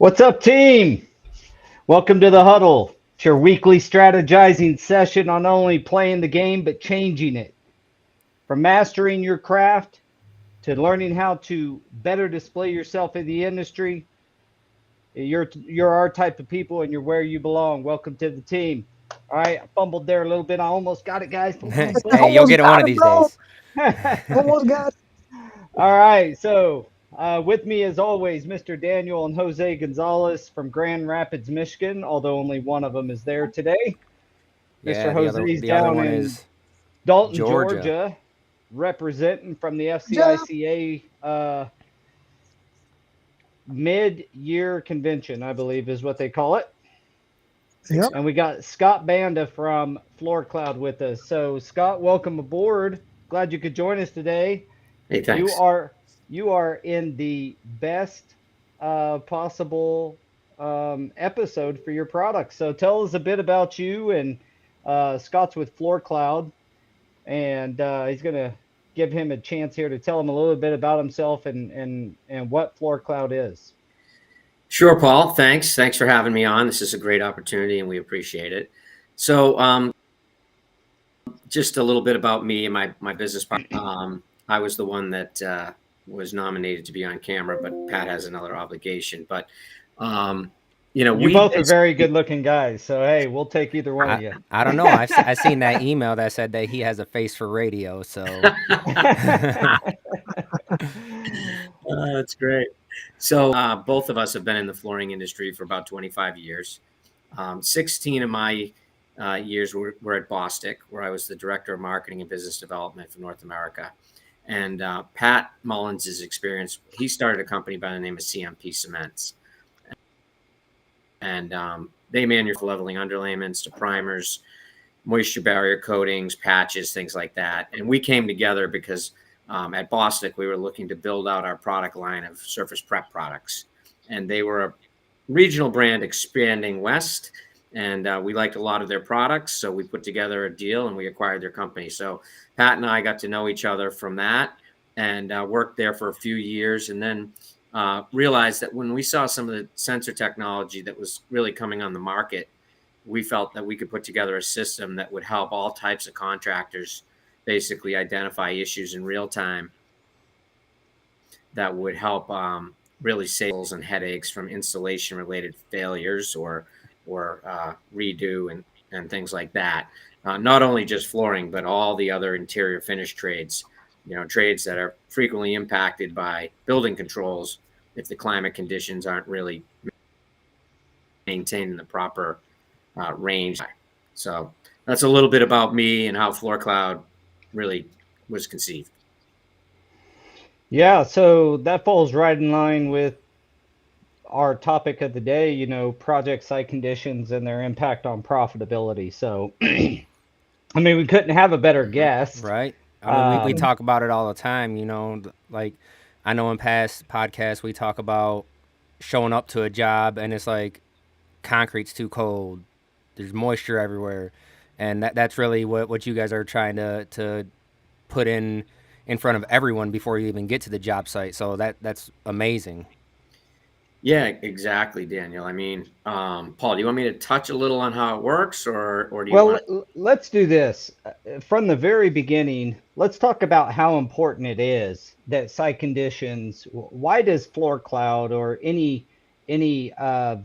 What's up, team? Welcome to the Huddle. It's your weekly strategizing session on not only playing the game, but changing it. From mastering your craft to learning how to better display yourself in the industry, you're our type of people and you're where you belong. Welcome to the team. All right, I fumbled there a little bit. I almost got it, guys. Hey, you'll Almost get it one got of it, these bro. days. Almost got it. All right, so with me as always, Mr. Daniel and Jose Gonzalez from Grand Rapids, Michigan, although only one of them is there today. Mr. Yeah, the other Jose's the other down one in is Dalton, Georgia. Georgia, representing from the Job. FCICA mid-year convention, I believe is what they call it. Yep. And we got Scott Banda from Floor Cloud with us. So Scott, welcome aboard. Glad you could join us today. Hey, You thanks. are you are in the best possible episode for your product. So tell us a bit about you. And Scott's with Floor Cloud, and he's going to give him a chance here to tell him a little bit about himself and what Floor Cloud is. Sure, Paul. Thanks. Thanks for having me on. This is a great opportunity, and we appreciate it. So, just a little bit about me and my business. I was the one that was nominated to be on camera, but Pat has another obligation. But You we both are very basically. good-looking guys, so hey, we'll take either one of I you. I don't know. I seen that email that said that he has a face for radio. So That's great. So both of us have been in the flooring industry for about 25 years. 16 of my years were at Bostic, where I was the director of marketing and business development for North America. And Pat Mullins' experience, he started a company by the name of CMP Cements. And they manufacture leveling underlayments to primers, moisture barrier coatings, patches, things like that. And we came together because at Bostic, we were looking to build out our product line of surface prep products. And they were a regional brand expanding west. And we liked a lot of their products. So we put together a deal and we acquired their company. So Pat and I got to know each other from that and worked there for a few years. And then realized that when we saw some of the sensor technology that was really coming on the market, we felt that we could put together a system that would help all types of contractors basically identify issues in real time that would help really save and headaches from installation related failures or redo and things like that. Not only just flooring, but all the other interior finish trades, trades that are frequently impacted by building controls if the climate conditions aren't really maintained in the proper range. So that's a little bit about me and how Floor Cloud really was conceived. Yeah, so that falls right in line with our topic of the day, project site conditions and their impact on profitability. So, I mean, we couldn't have a better guest. right. I mean, we Um, talk about it all the time. Like I know in past podcasts we talk about showing up to a job and it's like concrete's too cold. There's moisture everywhere, and that's really what you guys are trying to put in front of everyone before you even get to the job site. So that's amazing. Yeah, exactly, Daniel. I mean, Paul, do you want me to touch a little on how it works, or do you well, want? let's do this. From the very beginning. Let's talk about how important it is that site conditions. Why does floor cloud or any of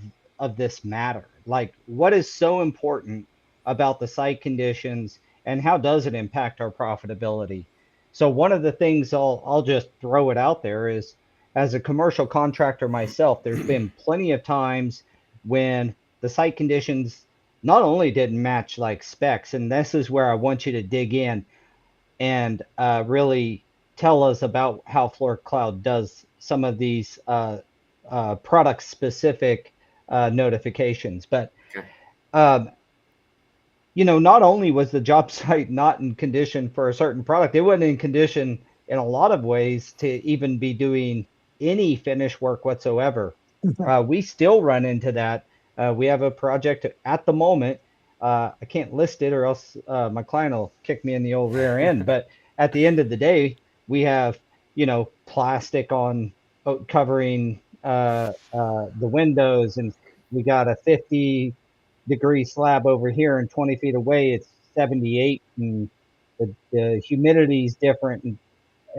this matter? Like, what is so important about the site conditions, and how does it impact our profitability? So one of the things I'll just throw it out there is, as a commercial contractor myself, there's been plenty of times when the site conditions not only didn't match like specs, and this is where I want you to dig in and really tell us about how Floor Cloud does some of these product specific notifications. But Okay. um, not only was the job site not in condition for a certain product, it wasn't in condition in a lot of ways to even be doing any finish work whatsoever. We still run into that. We have a project at the moment. I can't list it or else my client will kick me in the old rear end. But at the end of the day, we have, plastic on covering the windows, and we got a 50-degree slab over here, and 20 feet away it's 78, and the humidity is different in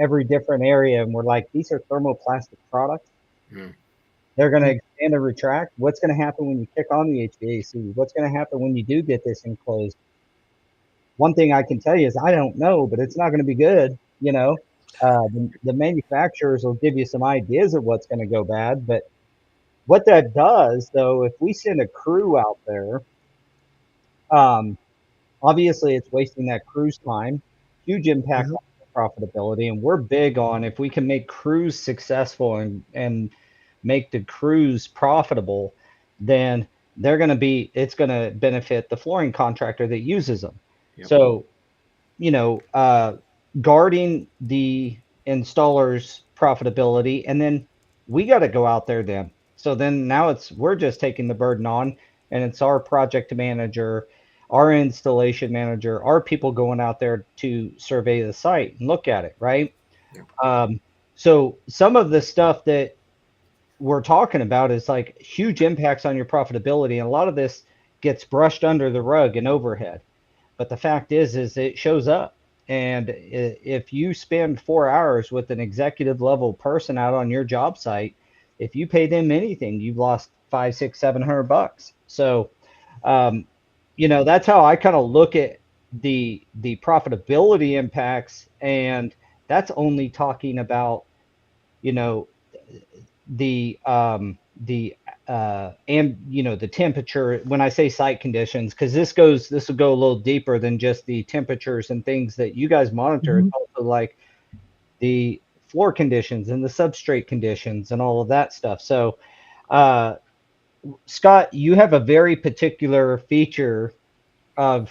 every different area, and we're like, these are thermoplastic products. Mm. They're going to expand and retract. What's going to happen when you kick on the HVAC? What's going to happen when you do get this enclosed? One thing I can tell you is I don't know, but it's not going to be good. The manufacturers will give you some ideas of what's going to go bad, but what that does, though, if we send a crew out there, obviously it's wasting that crew's time, huge impact on profitability, and we're big on if we can make crews successful and make the crews profitable, then it's going to benefit the flooring contractor that uses them. Yep. So, guarding the installer's profitability, and then we got to go out there then. So then now we're just taking the burden on, and it's our project manager, our installation manager, our people going out there to survey the site and look at it, right? Yeah. So some of the stuff that we're talking about is like huge impacts on your profitability, and a lot of this gets brushed under the rug and overhead. But the fact is it shows up. And if you spend 4 hours with an executive level person out on your job site, if you pay them anything, you've lost $500, $600, $700. So, that's how I kind of look at the profitability impacts, and that's only talking about, the temperature. When I say site conditions, because this will go a little deeper than just the temperatures and things that you guys monitor. It's also like the floor conditions and the substrate conditions and all of that stuff. So, Scott, you have a very particular feature of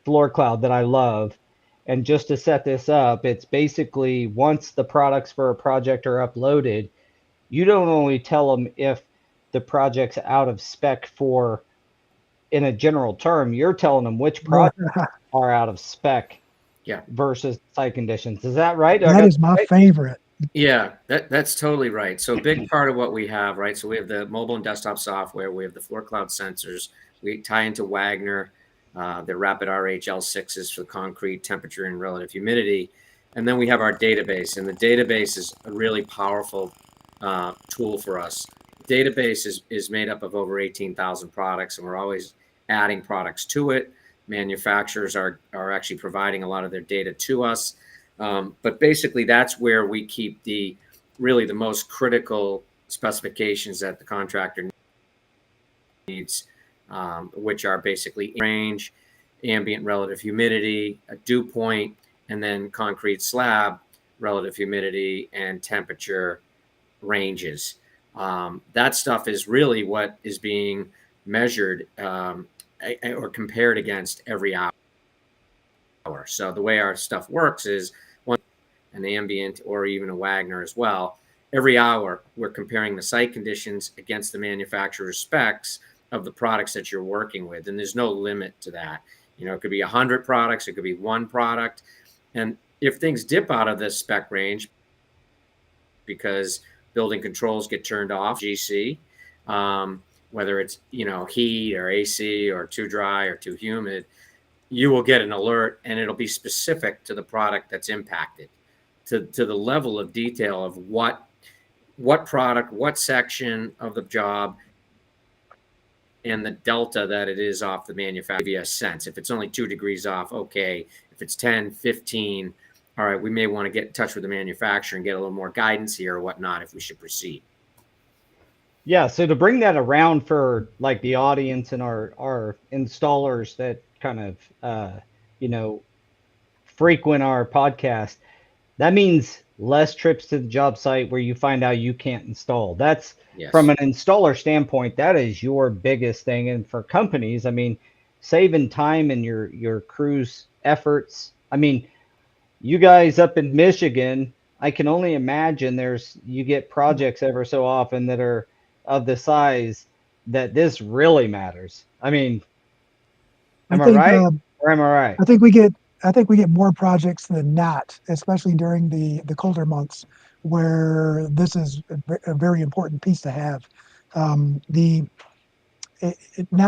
Floor Cloud that I love. And just to set this up, it's basically once the products for a project are uploaded, you don't only tell them if the project's out of spec in a general term, you're telling them which projects are out of spec versus site conditions. Is that right? That is my favorite. Yeah, that's totally right. So a big part of what we have, right? So we have the mobile and desktop software. We have the Floor Cloud sensors. We tie into Wagner, the Rapid RH L6s for concrete temperature and relative humidity. And then we have our database. And the database is a really powerful tool for us. The database is made up of over 18,000 products, and we're always adding products to it. Manufacturers are actually providing a lot of their data to us. But basically, that's where we keep the most critical specifications that the contractor needs, which are basically range, ambient relative humidity, a dew point, and then concrete slab relative humidity and temperature ranges. That stuff is really what is being measured or compared against every hour. So the way our stuff works is an ambient or even a Wagner as well. Every hour, we're comparing the site conditions against the manufacturer's specs of the products that you're working with. And there's no limit to that. It could be 100 products. It could be one product. And if things dip out of this spec range because building controls get turned off, GC, whether it's, heat or AC or too dry or too humid, you will get an alert, and it'll be specific to the product that's impacted, to the level of detail of what product, what section of the job, and the delta that it is off the manufacturer. Give you a sense. If it's only 2 degrees off, okay. If it's 10, 15, all right, we may want to get in touch with the manufacturer and get a little more guidance here or whatnot if we should proceed. Yeah, so to bring that around for like the audience and our installers that kind of frequent our podcast, that means less trips to the job site where you find out you can't install. That's from an installer standpoint, that is your biggest thing. And for companies, I mean, saving time and your crew's efforts. I mean, you guys up in Michigan, I can only imagine you get projects ever so often that are of the size that this really matters. I mean, am I right? Or am I right? I think we get more projects than not, especially during the colder months where this is a very important piece to have. Not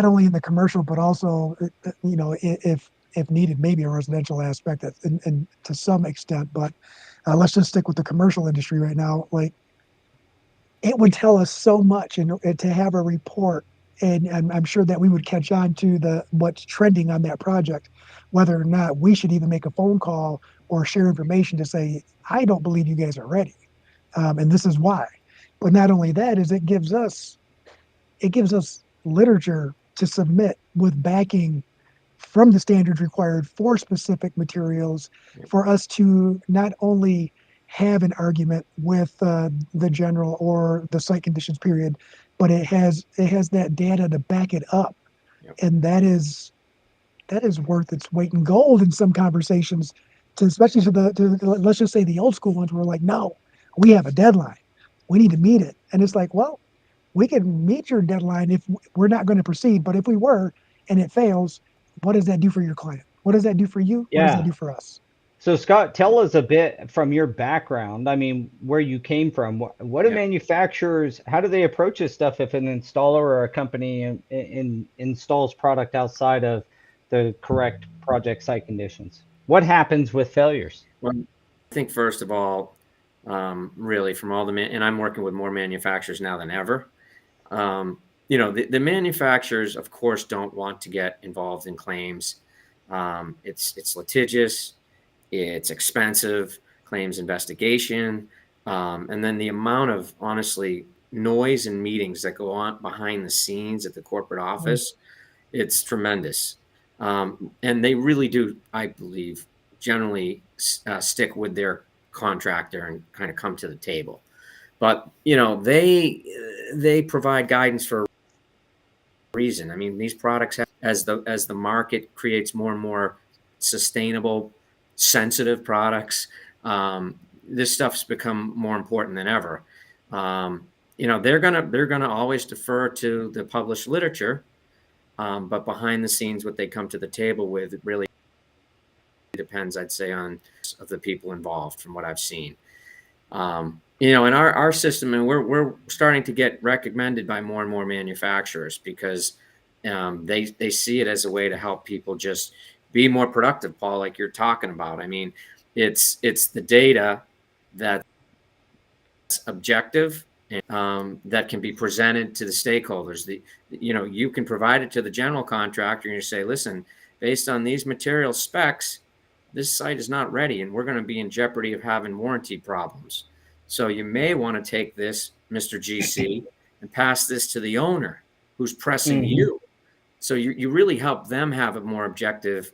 only in the commercial, but also, if needed, maybe a residential aspect, and to some extent. But let's just stick with the commercial industry right now. Like, it would tell us so much, and to have a report, and I'm sure that we would catch on to what's trending on that project, whether or not we should even make a phone call or share information to say, I don't believe you guys are ready, and this is why. But not only that, is it gives us literature to submit with backing from the standards required for specific materials, for us to not only have an argument with the general or the site conditions period, but it has that data to back it up. Yep. And that is worth its weight in gold in some conversations, especially to let's just say the old school ones were like, no, we have a deadline, we need to meet it. And it's like, well, we can meet your deadline if we're not going to proceed, but if we were and it fails, what does that do for your client? What does that do for you? What does that Yeah. do for us? So Scott, tell us a bit from your background. I mean, where you came from. What do Yeah. manufacturers, how do they approach this stuff if an installer or a company installs product outside of the correct project site conditions? What happens with failures? Well, I think first of all, really from all and I'm working with more manufacturers now than ever. The manufacturers, of course, don't want to get involved in claims. It's litigious, it's expensive, claims investigation, and then the amount of, honestly, noise and meetings that go on behind the scenes at the corporate office, it's tremendous. And they really do, I believe, generally stick with their contractor and kind of come to the table. But they provide guidance for a reason. I mean, these products have, as the market creates more and more sustainable, sensitive products, this stuff's become more important than ever. They're gonna always defer to the published literature, but behind the scenes, what they come to the table with, it really depends, I'd say, on of the people involved, from what I've seen. In our system, and we're starting to get recommended by more and more manufacturers because they see it as a way to help people just be more productive, Paul, like you're talking about. I mean, it's the data that's objective and that can be presented to the stakeholders. You can provide it to the general contractor and you say, listen, based on these material specs, this site is not ready and we're going to be in jeopardy of having warranty problems. So you may want to take this, Mr. GC, and pass this to the owner who's pressing you. So you really help them have a more objective,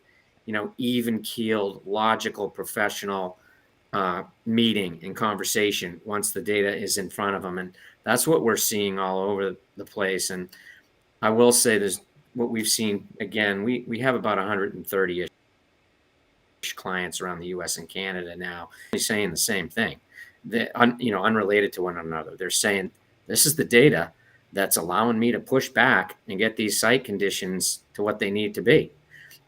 even-keeled, logical, professional meeting and conversation once the data is in front of them. And that's what we're seeing all over the place. And I will say there's what we've seen, again, we have about 130-ish clients around the U.S. and Canada now saying the same thing. Unrelated to one another. They're saying, this is the data that's allowing me to push back and get these site conditions to what they need to be.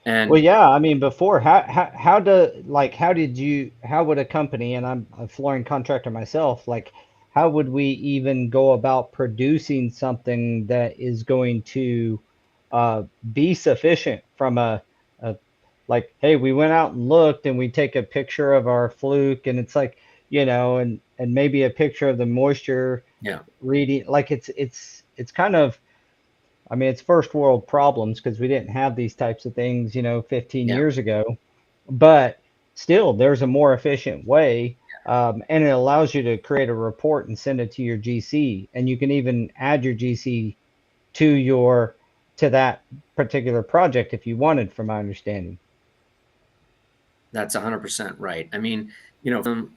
And well, yeah, I mean, before, how would a company, and I'm a flooring contractor myself, like, how would we even go about producing something that is going to be sufficient from like, hey, we went out and looked and we take a picture of our fluke and it's like, and maybe a picture of the moisture reading, like it's kind of, I mean, it's first world problems because we didn't have these types of things, 15 years ago, but still there's a more efficient way. And it allows you to create a report and send it to your GC, and you can even add your GC to that particular project if you wanted, from my understanding. That's 100% right. I mean,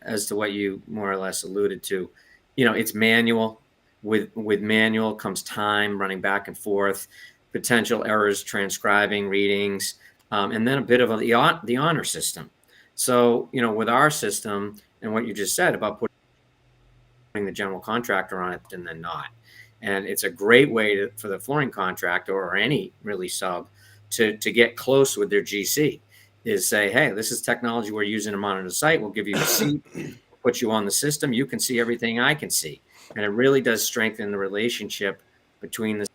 as to what you more or less alluded to, it's manual. With manual comes time running back and forth, potential errors, transcribing readings, and then a bit of the honor system. So, with our system and what you just said about putting the general contractor on it and then not. And it's a great way for the flooring contractor or any really sub to get close with their GC. Is say, hey, this is technology we're using to monitor the site. We'll give you a receipt. put you on the system. You can see everything I can see. And it really does strengthen the relationship between the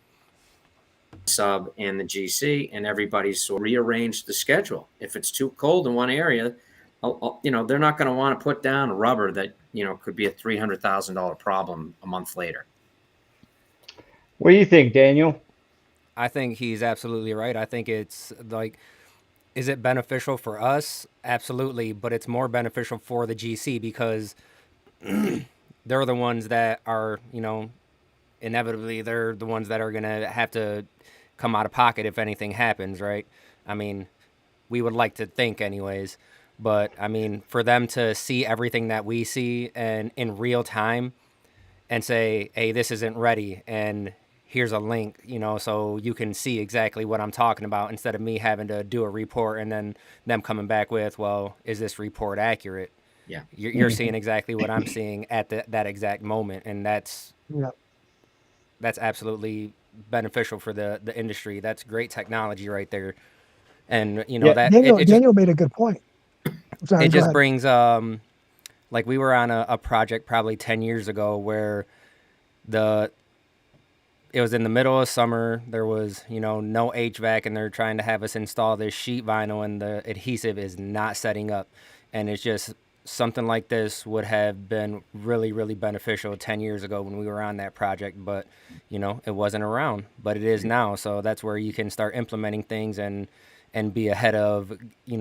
sub and the GC, and everybody's sort of rearranged the schedule. If it's too cold in one area, they're not going to want to put down a rubber that, could be a $300,000 problem a month later. What do you think, Daniel? I think he's absolutely right. I think it's like, is it beneficial for us? Absolutely, but it's more beneficial for the GC because they're the ones that are, inevitably they're the ones that are going to have to come out of pocket if anything happens, right? I mean, we would like to think anyways, but I mean, for them to see everything that we see and in real time and say, hey, this isn't ready, and here's a link, so you can see exactly what I'm talking about, instead of me having to do a report and then them coming back with, well, is this report accurate? Yeah. You're seeing exactly what I'm seeing at that exact moment, and that's absolutely beneficial for the industry. That's great technology right there. And that Daniel made a good point. Sorry, it just brings like we were on a project probably 10 years ago where it was in the middle of summer. There was, no HVAC, and they're trying to have us install this sheet vinyl, and the adhesive is not setting up. And it's just something like this would have been really, really beneficial 10 years ago when we were on that project, but, it wasn't around, but it is now. So that's where you can start implementing things and be ahead of,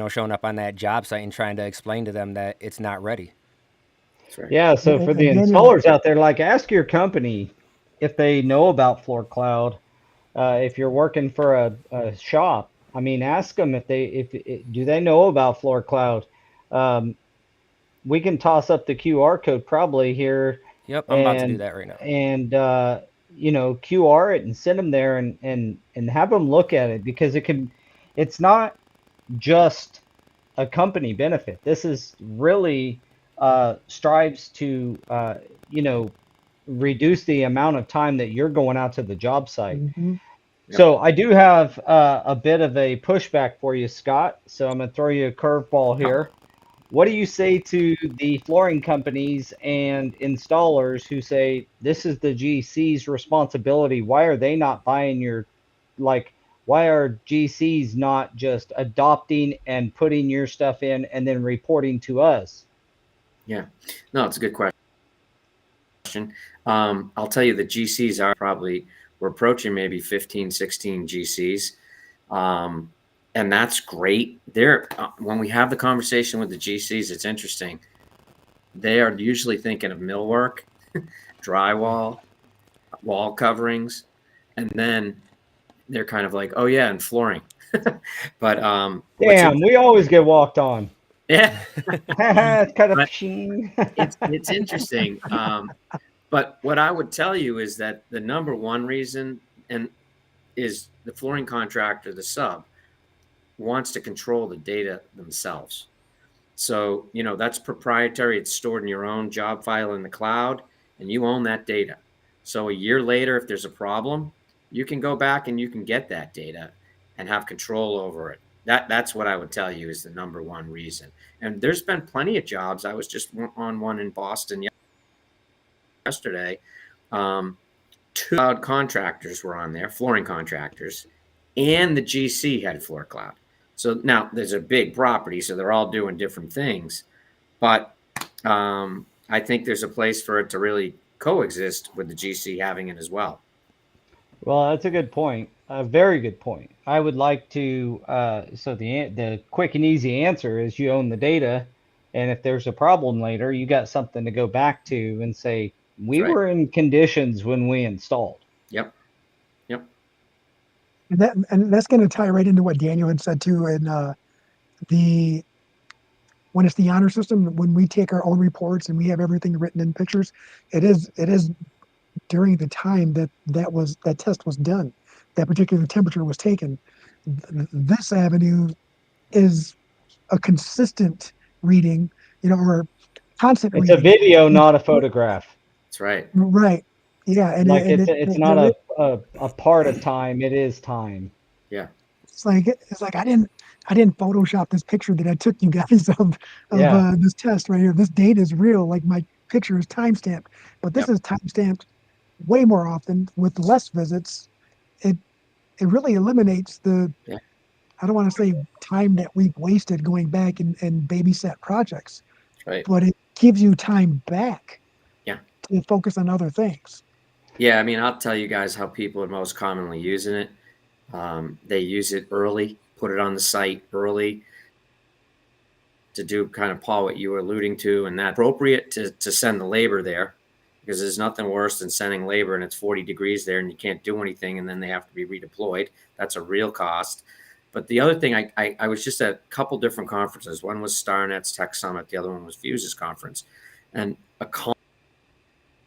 showing up on that job site and trying to explain to them that it's not ready. That's right. Yeah. So for the installers out there, like, ask your company if they know about Floor Cloud. If you're working for a shop, I mean, ask them if do they know about Floor Cloud. We can toss up the QR code probably here. Yep, I'm about to do that right now. And QR it and send them there and have them look at it, because it's not just a company benefit. This is really strives to reduce the amount of time that you're going out to the job site. Mm-hmm. So I do have a bit of a pushback for you, Scott. So I'm going to throw you a curveball here. What do you say to the flooring companies and installers who say this is the GC's responsibility? Why are they not buying why are GCs not just adopting and putting your stuff in and then reporting to us? Yeah, no, it's a good question. I'll tell you, the GCs we're approaching maybe 15, 16 GCs. And that's great. When we have the conversation with the GCs, it's interesting. They are usually thinking of millwork, drywall, wall coverings, and then they're kind of like, oh yeah, and flooring. But damn, we always get walked on. Yeah, it's kind of it's interesting. But what I would tell you is that the number one reason is the flooring contractor, the sub, wants to control the data themselves. So, that's proprietary. It's stored in your own job file in the cloud, and you own that data. So a year later, if there's a problem, you can go back and you can get that data and have control over it. That's what I would tell you is the number one reason. And there's been plenty of jobs. I was just on one in Boston yesterday. 2 cloud contractors were on there, flooring contractors, and the GC had Floor Cloud. So now there's a big property, so they're all doing different things. But I think there's a place for it to really coexist with the GC having it as well. Well, that's a good point. A very good point. I would like to, so the quick and easy answer is you own the data. And if there's a problem later, you got something to go back to and say, we were in conditions when we installed. Yep. And that's going to tie right into what Daniel had said too. And when it's the honor system, when we take our own reports and we have everything written in pictures, it is during the time that test was done, that particular temperature was taken. This avenue is a consistent reading, or constant reading. It's a video, not a photograph. That's right. Right. Yeah. And it's not a part of time. It is time. Yeah. It's like I didn't Photoshop this picture that I took you guys of Yeah. this test right here. This date is real. Like my picture is timestamped, but this Yep. is timestamped way more often with less visits. It it really eliminates the, Yeah. I don't want to say time that we've wasted going back and babysat projects, Right. but it gives you time back Yeah. to focus on other things. Yeah. I mean, I'll tell you guys how people are most commonly using it. They use it early, put it on the site early to do kind of, Paul, what you were alluding to, and that appropriate to send the labor there, because there's nothing worse than sending labor and it's 40 degrees there and you can't do anything and then they have to be redeployed. That's a real cost. But the other thing, I was just at a couple different conferences. One was StarNet's Tech Summit. The other one was Fuse's conference. And a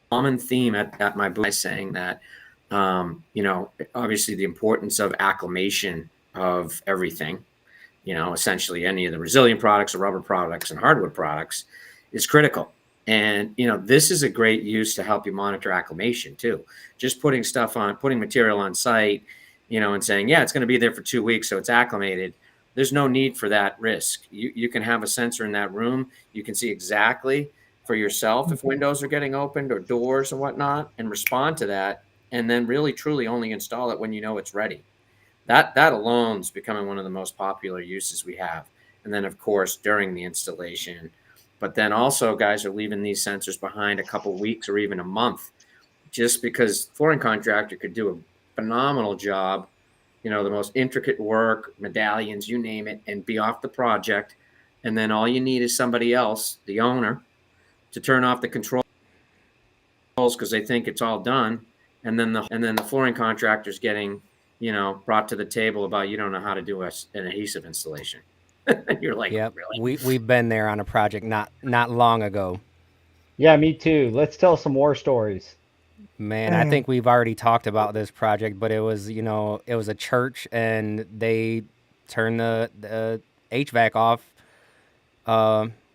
common theme at my booth is saying that, obviously the importance of acclimation of everything, essentially any of the resilient products or rubber products and hardwood products is critical. And, this is a great use to help you monitor acclimation too. Just putting material on site, and saying, yeah, it's going to be there for 2 weeks, so it's acclimated. There's no need for that risk. You can have a sensor in that room. You can see exactly for yourself if windows are getting opened or doors and whatnot, and respond to that. And then really, truly only install it when you know it's ready. That alone is becoming one of the most popular uses we have. And then, of course, during the installation. But then also, guys are leaving these sensors behind a couple weeks or even a month, just because flooring contractor could do a phenomenal job, the most intricate work, medallions, you name it, and be off the project. And then all you need is somebody else, the owner, to turn off the controls because they think it's all done. And then the flooring contractor's getting, brought to the table about, you don't know how to do an adhesive installation. You're like, Yep. really? We've been there on a project not long ago. Yeah, me too. Let's tell some war stories. Man, I And think we've already talked about this project, but it was a church and they turned the HVAC off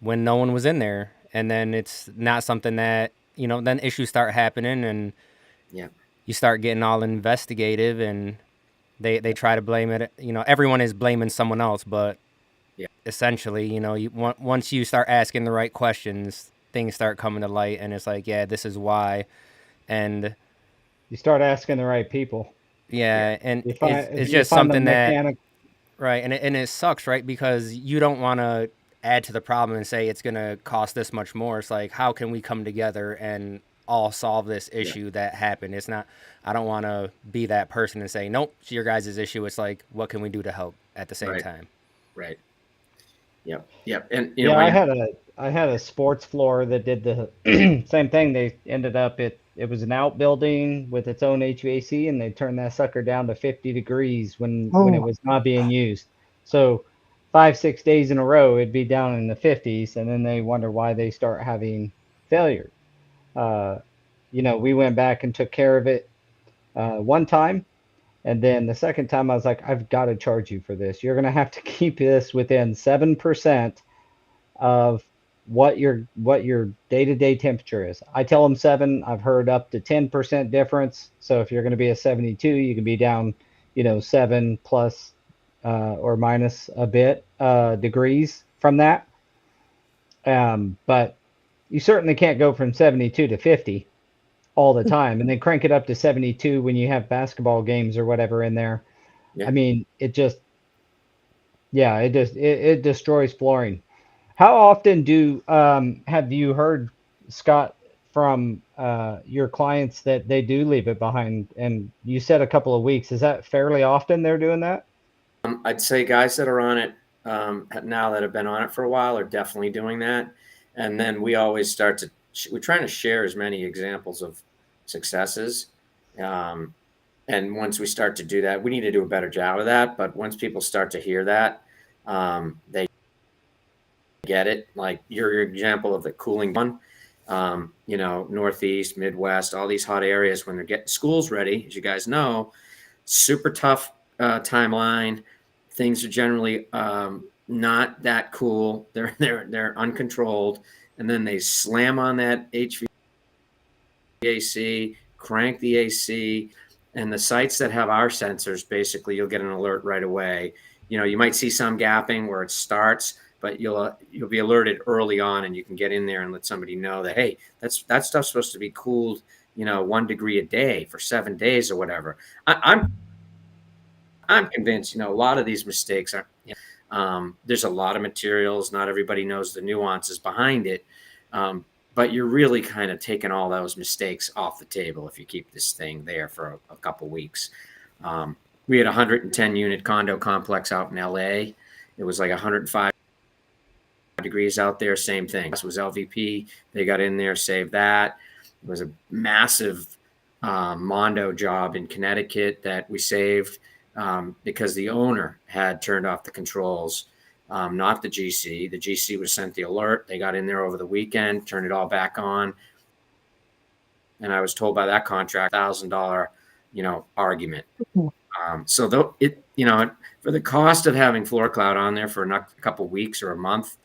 when no one was in there, and then it's not something that then issues start happening, and Yeah. you start getting all investigative, and they try to blame it. Everyone is blaming someone else, but Yeah. essentially, once you start asking the right questions, things start coming to light, and it's like, yeah, this is why. And You start asking the right people. yeah, and You it's find you just find the something that, mechanic. right, and it sucks, right? Because you don't want to add to the problem and say it's going to cost this much more. It's like, how can we come together and all solve this Yeah. issue that happened? It's not, I don't want to be that person and say, nope, it's your guys' issue. It's like, what can we do to help at the same Right. time? Right. Yep. Yep. And Yeah, I had a sports floor that did the same thing. They ended up it was an outbuilding with its own HVAC, and they turned that sucker down to 50 degrees when it oh, was not being used. So 5, 6 days in a row, it'd be down in the 50s, and then they wonder why they start having failure. Uh, we went back and took care of it one time, and then the second time I was like, I've got to charge you for this. You're gonna have to keep this within 7% of what your day-to-day temperature is. I tell them 7. I've heard up to 10% difference. So if you're going to be a 72, you can be down, 7 plus or minus a bit degrees from that. But you certainly can't go from 72 to 50 all the time, and then crank it up to 72 when you have basketball games or whatever in there. Yeah. I mean, it destroys flooring. How often have you heard, Scott, from your clients that they do leave it behind? And you said a couple of weeks. Is that fairly often they're doing that? I'd say guys that are on it now that have been on it for a while are definitely doing that. And then we always we're trying to share as many examples of successes. And once we start to do that, we need to do a better job of that. But once people start to hear that, they get it. Like your example of the cooling one, Northeast, Midwest, all these hot areas, when they're getting schools ready, as you guys know, super tough timeline. Things are generally not that cool. They're uncontrolled, and then they slam on that HVAC, crank the AC, And the sites that have our sensors, basically, you'll get an alert right away. You might see some gapping where it starts, but you'll be alerted early on, and you can get in there and let somebody know that, hey, that stuff's supposed to be cooled, 1 degree a day for 7 days or whatever. I'm convinced, a lot of these mistakes are. There's a lot of materials. Not everybody knows the nuances behind it. But you're really kind of taking all those mistakes off the table if you keep this thing there for a couple weeks. We had a 110 unit condo complex out in LA. It was like 105 degrees out there. Same thing. This was LVP. They got in there, saved that. It was a massive Mondo job in Connecticut that we saved because the owner had turned off the controls. Not the GC. The GC was sent the alert. They got in there over the weekend, turned it all back on. And I was told by that contract, $1,000, argument. So though for the cost of having Floor Cloud on there for a couple of weeks or a month,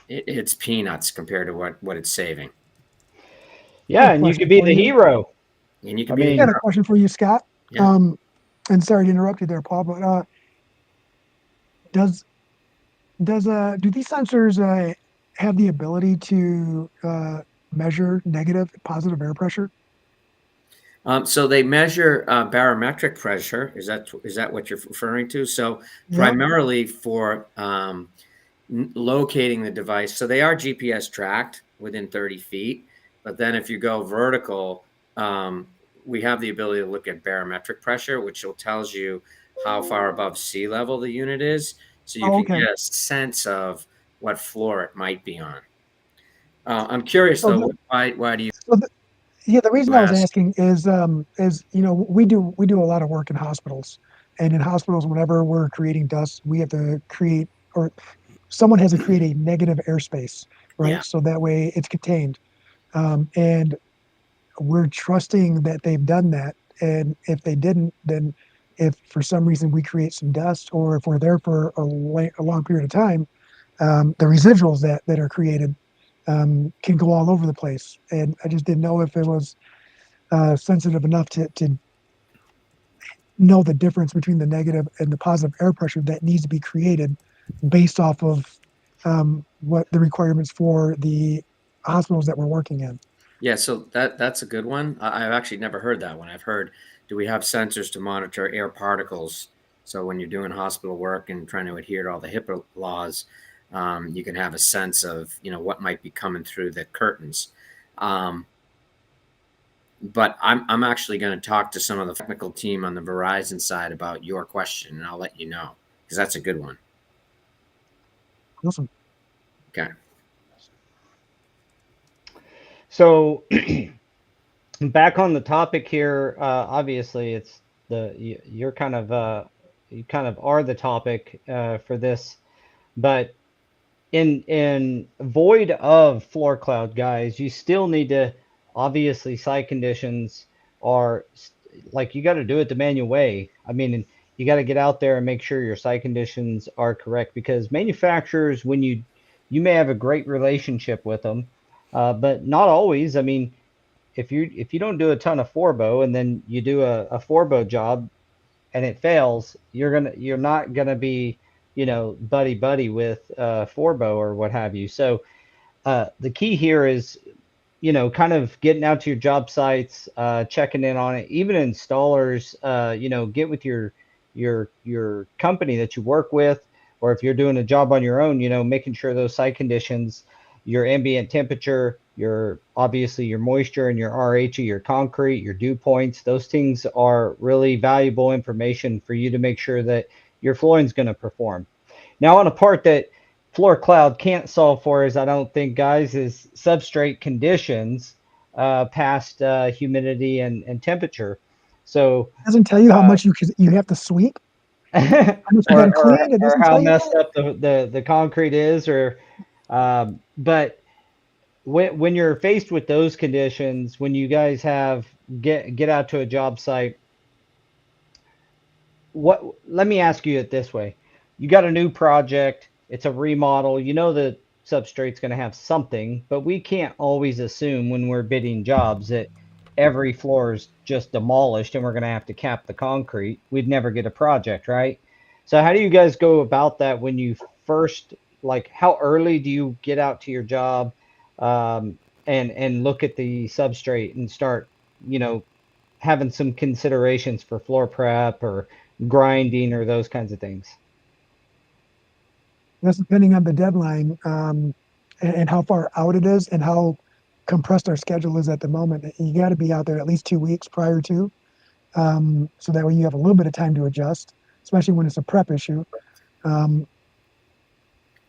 it's peanuts compared to what it's saving. Yeah, and you could be the hero. And you can I got a question for you, Scott. Yeah. And sorry to interrupt you there, Paul, but do these sensors have the ability to measure negative, positive air pressure? So they measure barometric pressure. Is that what you're referring to? So primarily for locating the device. So they are GPS tracked within 30 feet. But then if you go vertical, we have the ability to look at barometric pressure, which tells you how far above sea level the unit is. So you can get a sense of what floor it might be on. I'm curious though, why do you? The reason I was asking is we do a lot of work in hospitals, and in hospitals, whenever we're creating dust, we have to create, or someone has to create a negative airspace, right? Yeah. So that way it's contained, and we're trusting that they've done that. And if they didn't, then if for some reason we create some dust, or if we're there for a long period of time, the residuals that are created can go all over the place. And I just didn't know if it was sensitive enough to know the difference between the negative and the positive air pressure that needs to be created based off of what the requirements for the hospitals that we're working in. Yeah, so that's a good one. I've actually never heard that one. I've heard, do we have sensors to monitor air particles? So when you're doing hospital work and trying to adhere to all the HIPAA laws, you can have a sense of, what might be coming through the curtains. But I'm actually going to talk to some of the technical team on the Verizon side about your question, and I'll let you know, because that's a good one. Awesome. Okay. So back on the topic here, obviously it's you kind of are the topic for this, but in void of floor cloud, guys, you still need to, obviously site conditions are like, you got to do it the manual way. I mean, you got to get out there and make sure your site conditions are correct, because manufacturers, when you may have a great relationship with them, but not always. I mean, if you don't do a ton of forbo and then you do a forbo job and it fails, you're not gonna be buddy with forbo or what have you. So the key here is kind of getting out to your job sites, checking in on it. Even installers, get with your company that you work with, or if you're doing a job on your own, making sure those site conditions, your ambient temperature, obviously your moisture and your RH of your concrete, your dew points, those things are really valuable information for you to make sure that your flooring is going to perform. Now, on a part that Floor Cloud can't solve for us, I don't think, guys, is substrate conditions past humidity and temperature. So it doesn't tell you how much you have to sweep, how much you got to clean. It doesn't or how tell you messed that. up the concrete is, or but when you're faced with those conditions, when you guys get out to a job site, let me ask you it this way. You got a new project, it's a remodel, the substrate's going to have something, but we can't always assume when we're bidding jobs that every floor is just demolished and we're going to have to cap the concrete, we'd never get a project, right? So how do you guys go about that when you first, like, how early do you get out to your job, and look at the substrate and start, you know, having some considerations for floor prep or grinding or those kinds of things? That's depending on the deadline, and how far out it is and how compressed our schedule is at the moment. You got to be out there at least 2 weeks prior to, so that way you have a little bit of time to adjust, especially when it's a prep issue. Um,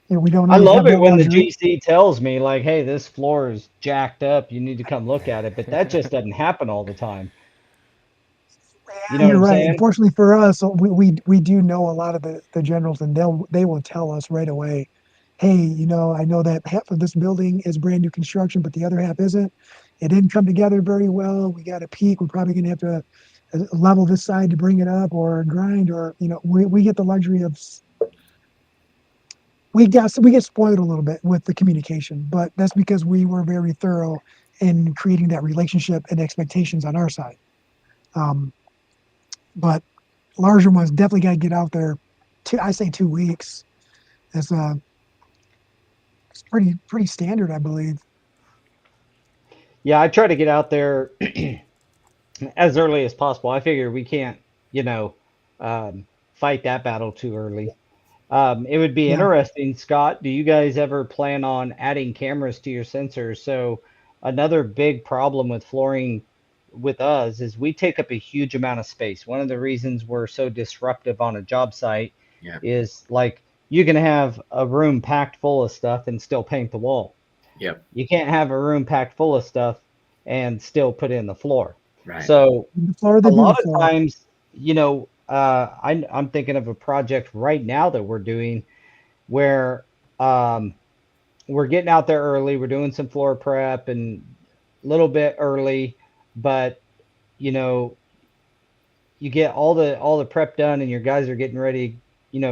we don't I always love have it that when the luxury. GC tells me, like, hey, this floor is jacked up, you need to come look at it, but that just doesn't happen all the time. You know what You're I'm right. saying? Unfortunately for us, we do know a lot of the generals, and they will tell us right away, hey, I know that half of this building is brand new construction, but the other half isn't. It didn't come together very well. We got a peak. We're probably going to have to level this side to bring it up, or grind, or we get the luxury of we get spoiled a little bit with the communication, but that's because we were very thorough in creating that relationship and expectations on our side. Um, but larger ones definitely got to get out there. I say 2 weeks. That's it's pretty standard, I believe. Yeah, I try to get out there as early as possible. I figure we can't, you know, fight that battle too early. It would be Yeah. interesting, Scott. Do you guys ever plan on adding cameras to your sensors? So another big problem with flooring with us is we take up a huge amount of space. One of the reasons we're so disruptive on a job site Yeah. is, like, you can have a room packed full of stuff and still paint the wall. Yep. You can't have a room packed full of stuff and still put in the floor. Right. So The floor, a they do lot the of floor. times, I'm thinking of a project right now that we're doing where, um, we're getting out there early. We're doing some floor prep and a little bit early, but you know, you get all the prep done and your guys are getting ready,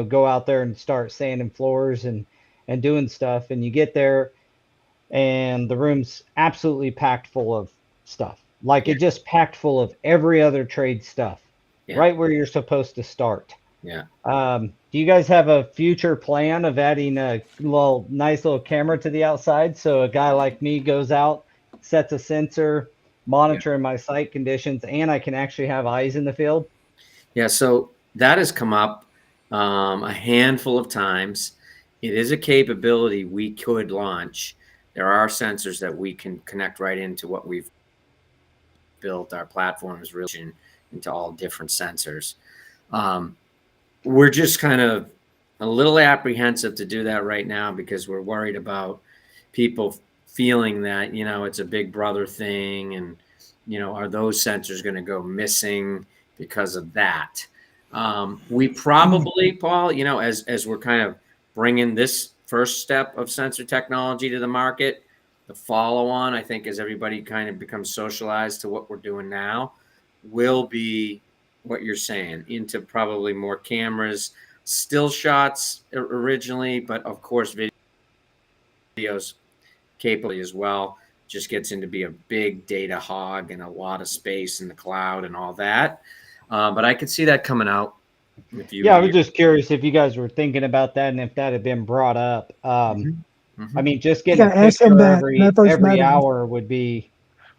go out there and start sanding floors and doing stuff. And you get there and the room's absolutely packed full of stuff. Like, Yeah. it just packed full of every other trade stuff, Yeah. right where you're supposed to start. Yeah. Do you guys have a future plan of adding a nice little camera to the outside so a guy like me goes out, sets a sensor, Yeah. monitoring my site conditions, and I can actually have eyes in the field? Yeah. So that has come up a handful of times. It is a capability we could launch. There are sensors that we can connect right into what we've built. Our platform is really into all different sensors. Um, we're just kind of a little apprehensive to do that right now because we're worried about people feeling that, it's a big brother thing. And, are those sensors going to go missing because of that? We probably, Paul, as we're kind of bringing this first step of sensor technology to the market, the follow on, I think, as everybody kind of becomes socialized to what we're doing now, will be what you're saying, into probably more cameras, still shots originally, but of course videos capable as well. Just gets into be a big data hog and a lot of space in the cloud and all that. But I could see that coming out in a few Yeah, I was years. just curious if you guys were thinking about that and if that had been brought up. I mean, just I getting a gotta ask him picture that when I first met every him. hour would be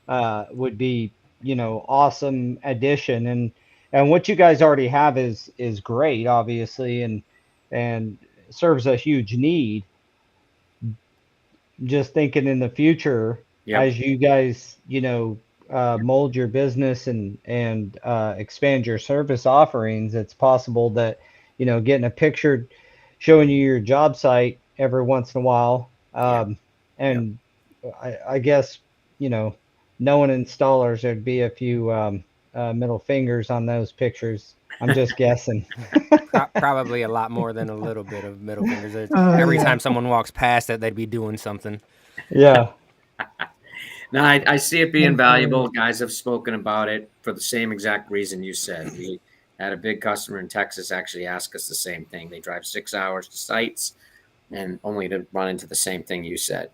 awesome addition. And what you guys already have is great, obviously, and serves a huge need. Just thinking in the future, Yep. as you guys, mold your business and expand your service offerings, it's possible that, getting a picture showing you your job site every once in a while, Yep. Yep. and I guess, knowing installers, there'd be a few, middle fingers on those pictures. I'm just guessing. Probably a lot more than a little bit of middle fingers. Every Yeah. time someone walks past it, they'd be doing something. Yeah. No, I see it being That's valuable. hilarious. Guys have spoken about it for the same exact reason you said. We had a big customer in Texas actually ask us the same thing. They drive 6 hours to sites and only to run into the same thing you said.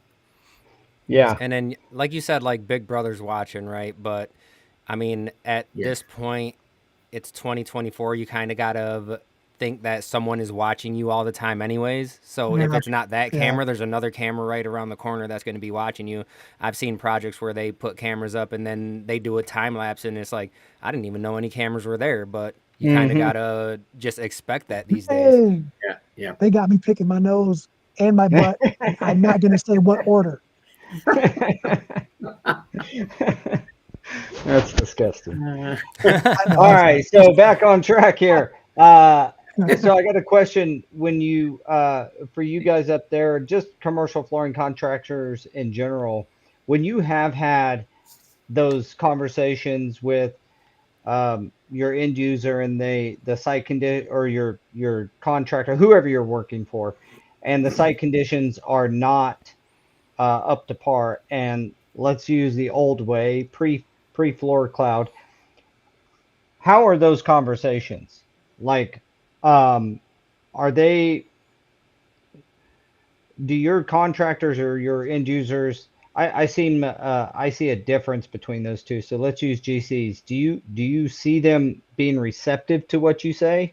Yeah. And then, like you said, like Big Brother's watching, right? But I mean, at Yeah. this point, it's 2024. You kind of gotta think that someone is watching you all the time, anyways. So if Yeah, it's not that yeah. camera, there's another camera right around the corner that's going to be watching you. I've seen projects where they put cameras up and then they do a time lapse, and it's like I didn't even know any cameras were there. But you kind of Hmm. gotta just expect that these days. Hey, Yeah. Yeah. they got me picking my nose and my butt. And I'm not going to say what order. That's disgusting. I know. All That's right, so back on track here. So I got a question when you for you guys up there, just commercial flooring contractors in general, when you have had those conversations with your end user and the site condition or your contractor, whoever you're working for, and the site conditions are not up to par, and let's use the old way, pre floor cloud. How are those conversations? Like, um, are they, do your contractors or your end users, I see a difference between those two. So let's use GCs. Do you see them being receptive to what you say?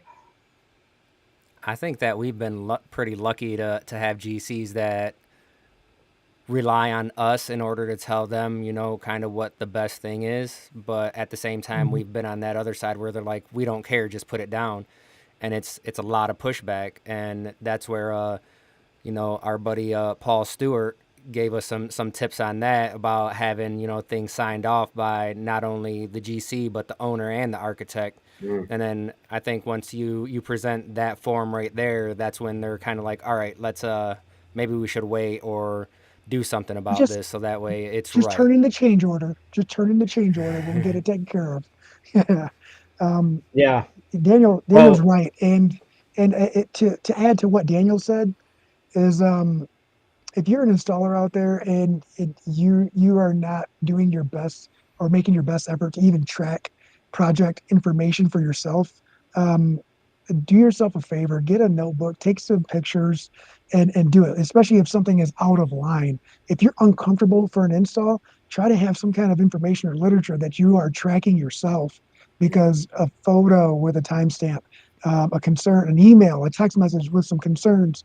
I think that we've been pretty lucky to have GCs that rely on us in order to tell them, kind of what the best thing is. But at the same time, Mhm. we've been on that other side where they're like, we don't care, just put it down. And it's a lot of pushback. And that's where, our buddy Paul Stewart gave us some tips on that about having, things signed off by not only the GC, but the owner and the architect. Mm. And then I think once you present that form right there, that's when they're kind of like, all right, let's maybe we should wait or do something about Just this so that way it's just right. turn in the change order. Just turn in the change order. We'll get it taken care of. Yeah. Um, Yeah. Daniel's Well, right. And to add to what Daniel said is if you're an installer out there and you are not doing your best or making your best effort to even track project information for yourself, um, do yourself a favor, get a notebook, take some pictures, and do it. Especially if something is out of line. If you're uncomfortable for an install, try to have some kind of information or literature that you are tracking yourself, because a photo with a timestamp, a concern, an email, a text message with some concerns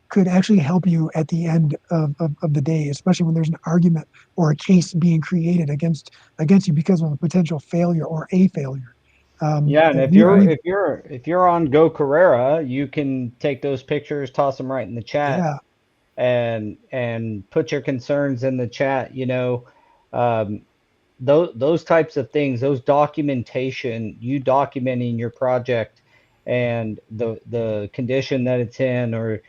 could actually help you at the end of the day, especially when there's an argument or a case being created against you because of a potential failure or a failure. yeah, and if We, you're Right. we, if you're if you're on Go Carrera, you can take those pictures, toss them right in the chat, yeah, and put your concerns in the chat. Um, those types of things, those documentation, you documenting your project and the condition that it's in, or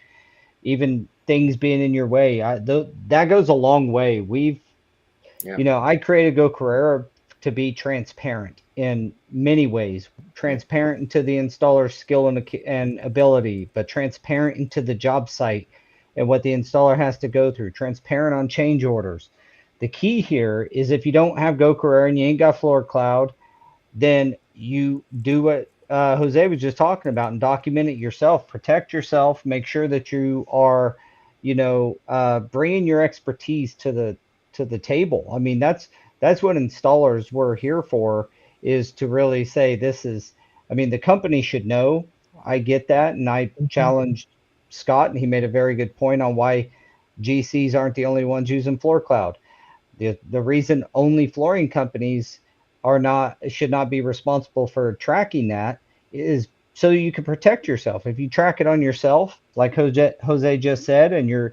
even things being in your way, that goes a long way. Yeah. I created Go Carrera to be transparent in many ways, Yeah. transparent into the installer's skill and ability, but transparent into the job site and what the installer has to go through, transparent on change orders. The key here is if you don't have Go Carrera and you ain't got Floor Cloud, then you do what Jose was just talking about and document it yourself. Protect yourself. Make sure that you are, bringing your expertise to the table. I mean, that's what installers were here for, is to really say this is. I mean, the company should know. I get that, and I mhm, challenged Scott, and he made a very good point on why GCs aren't the only ones using Floor Cloud. The reason only flooring companies should not be responsible for tracking that is so you can protect yourself. If you track it on yourself, like Jose just said, and you're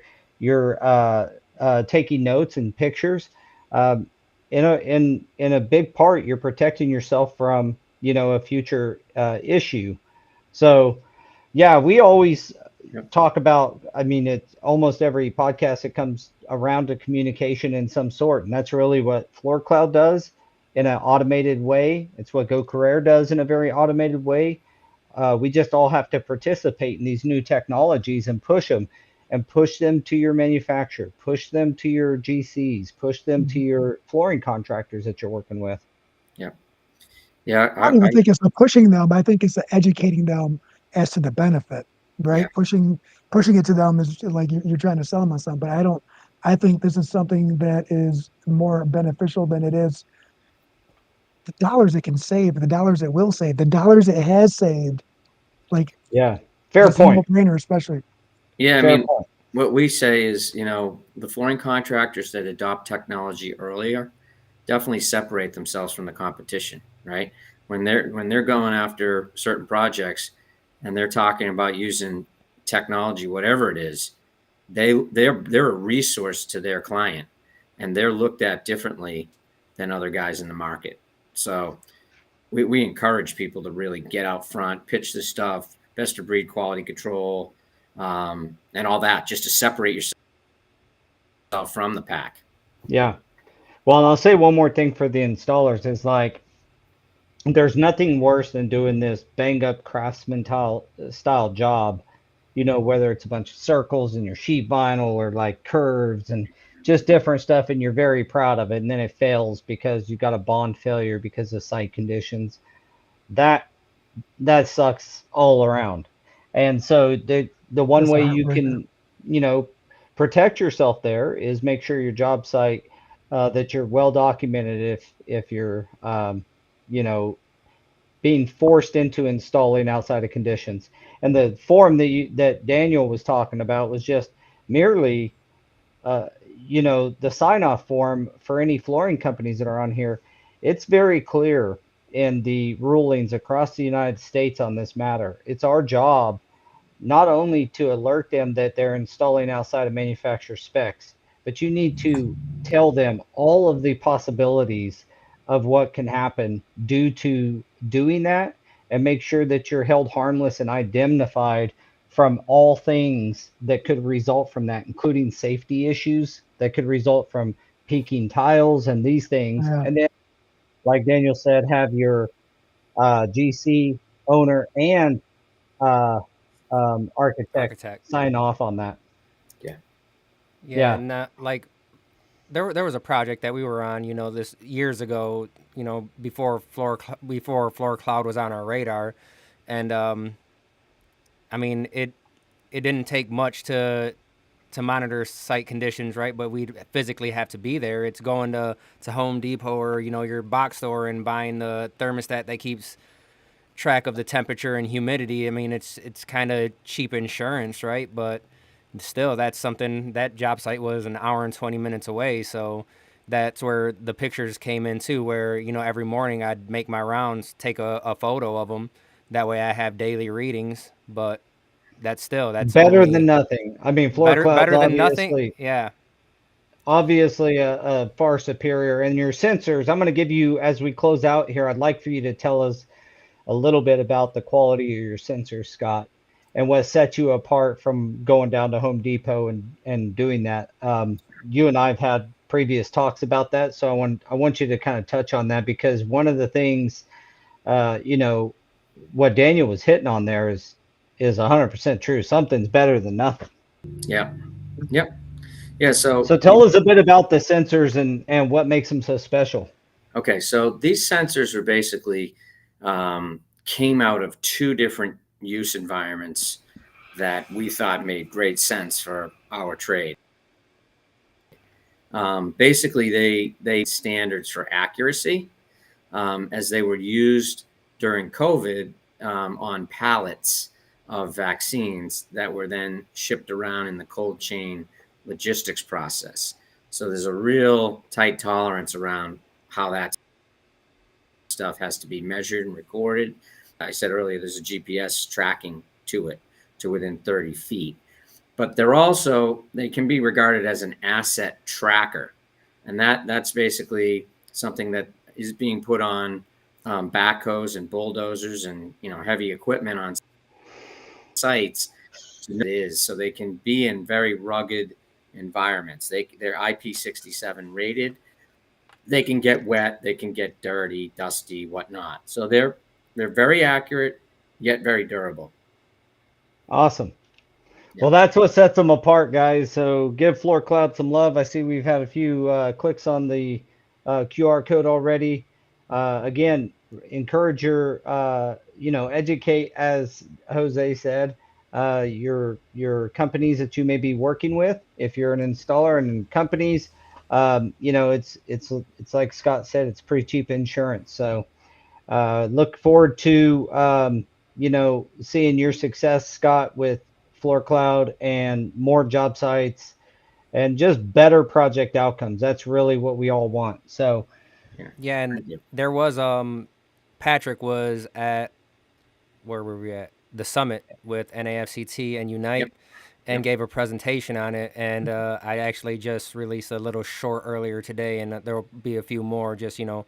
taking notes and pictures, um, in a big part, you're protecting yourself from a future issue. So yeah, we always Yep. talk about, I mean, it's almost every podcast, it comes around to communication in some sort. And that's really what Floor Cloud does in an automated way. It's what Go Carrera does in a very automated way. We just all have to participate in these new technologies and push them to your manufacturer, push them to your GCs, push them to mhm. your flooring contractors that you're working with. Yeah. Yeah. I don't even think it's the pushing them. I think it's the educating them as to the benefit, Yeah. right? Pushing it to them is like you're trying to sell them on something. But I don't. I think this is something that is more beneficial than it is the dollars it can save, and the dollars it will save, the dollars it has saved, like Yeah. Fair it's a point. no-brainer, especially. Yeah, I Fair mean, point. what we say is, the flooring contractors that adopt technology earlier definitely separate themselves from the competition, right? When they're going after certain projects and they're talking about using technology, whatever it is, they're a resource to their client, and they're looked at differently than other guys in the market. So we encourage people to really get out front, pitch the stuff, best of breed quality control, and all that, just to separate yourself from the pack. Yeah. Well, and I'll say one more thing for the installers is like, there's nothing worse than doing this bang up craftsman style job, whether it's a bunch of circles in your sheet vinyl or like curves and just different stuff, and you're very proud of it, and then it fails because you got a bond failure because of site conditions. That that sucks all around. And so the one That's a way you heartbreaker. can, protect yourself there is make sure your job site, that you're well documented if you're, you know, being forced into installing outside of conditions. And the form that Daniel was talking about was just merely, uh, the sign off form for any flooring companies that are on here. It's very clear in the rulings across the United States on this matter. It's our job not only to alert them that they're installing outside of manufacturer specs, but you need to tell them all of the possibilities of what can happen due to doing that, and make sure that you're held harmless and indemnified from all things that could result from that, including safety issues that could result from peaking tiles and these things. Yeah, And then, like Daniel said, have your GC owner and uh, architect Architect. sign off on that. Yeah. Yeah, Yeah. and like there was a project that we were on, this years ago, before floor cloud was on our radar, and I mean it didn't take much to monitor site conditions, right? But we'd physically have to be there. It's going to Home Depot or your box store and buying the thermostat that keeps track of the temperature and humidity. I mean, it's kind of cheap insurance, right? But still, that's something. That job site was an hour and 20 minutes away, so that's where the pictures came in too, where every morning I'd make my rounds, take a photo of them. That way I have daily readings. But that's Better than only nothing. I mean, floor clouds better than nothing. obviously Yeah. obviously a far superior. And your sensors, I'm going to give you, as we close out here, I'd like for you to tell us a little bit about the quality of your sensors, Scott, and what sets you apart from going down to Home Depot and doing that. You and I have had previous talks about that, so I want you to kind of touch on that, because one of the things, uh, you know, what Daniel was hitting on there is 100% true. Something's better than nothing. Yeah. Yep. Yeah. So So, tell us a bit about the sensors and what makes them so special. okay. So these sensors are basically came out of two different use environments that we thought made great sense for our trade. Basically, they standards for accuracy, as they were used during COVID on pallets of vaccines that were then shipped around in the cold chain logistics process. So there's a real tight tolerance around how that stuff has to be measured and recorded. I said earlier, there's a GPS tracking to it to within 30 feet. But they can be regarded as an asset tracker. And that's basically something that is being put on backhoes and bulldozers and heavy equipment on sites. It is so they can be in very rugged environments. They're IP67 rated. They can get wet, they can get dirty, dusty, whatnot. So they're very accurate yet very durable. Awesome. Yeah. Well, that's what sets them apart, guys. So give Floor Cloud some love. I see we've had a few clicks on the QR code already. Again, encourage educate, as Jose said, your companies that you may be working with. If you're an installer and companies, you know, it's like Scott said, it's pretty cheap insurance. So look forward to you know, seeing your success, Scott, with Floor Cloud and more job sites and just better project outcomes. That's really what we all want. So Yeah. Yeah, and Thank you. there was Patrick was at, where were we at? The summit with NAFCT and Yep. Unite, and Yep. gave a presentation on it. And I actually just released a little short earlier today, and there will be a few more, just, you know,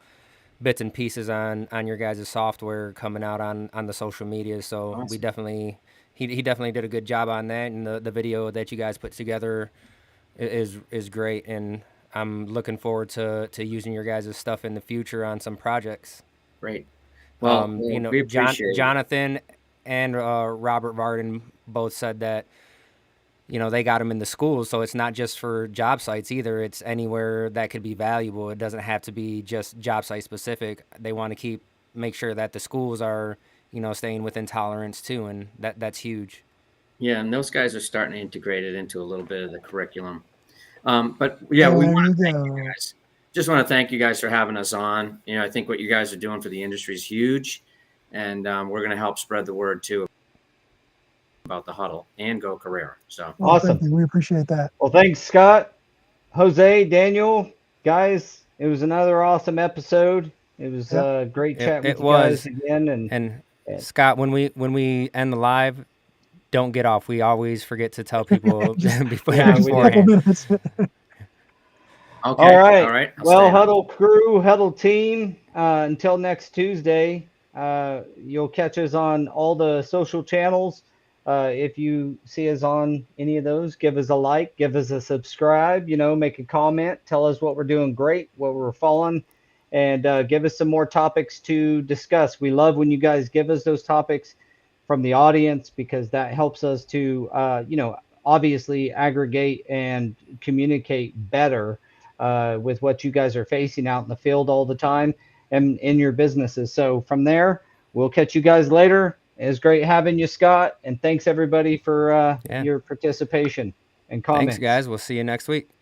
bits and pieces on your guys' software coming out on the social media. So we Awesome. definitely, he definitely did a good job on that, and the video that you guys put together is great. And I'm looking forward to using your guys' stuff in the future on some projects. Great. Well, You know, we appreciate it. Jonathan and Robert Varden both said that, you know, they got them in the schools, so it's not just for job sites either. It's anywhere that could be valuable. It doesn't have to be just job site specific. They want to make sure that the schools are, you know, staying within tolerance too, and that's huge. Yeah, and those guys are starting to integrate it into a little bit of the curriculum. But yeah, we There want you to thank you go. guys. Just want to thank you guys for having us on. You know, I think what you guys are doing for the industry is huge, and we're going to help spread the word too about the Huddle and Go Carrera. So Well, awesome. thank you. We appreciate that. Well, thanks, Scott, Jose, Daniel, guys. It was another awesome episode. It was Yep. great chatting It with you guys was. again. And And Scott, when we end the live, don't get off. We always forget to tell people Just, yeah, we just a couple beforehand. minutes. all okay, all right. right, I'll Well, stay on. Huddle crew, Huddle team, until next Tuesday, you'll catch us on all the social channels. If you see us on any of those, give us a like, give us a subscribe, you know, make a comment, tell us what we're doing great, what we're following, and give us some more topics to discuss. We love when you guys give us those topics from the audience because that helps us to, you know, obviously aggregate and communicate better with what you guys are facing out in the field all the time and in your businesses. So from there, we'll catch you guys later. It was great having you, Scott, and thanks everybody for Yeah. your participation and Thanks, comments. guys. We'll see you next week.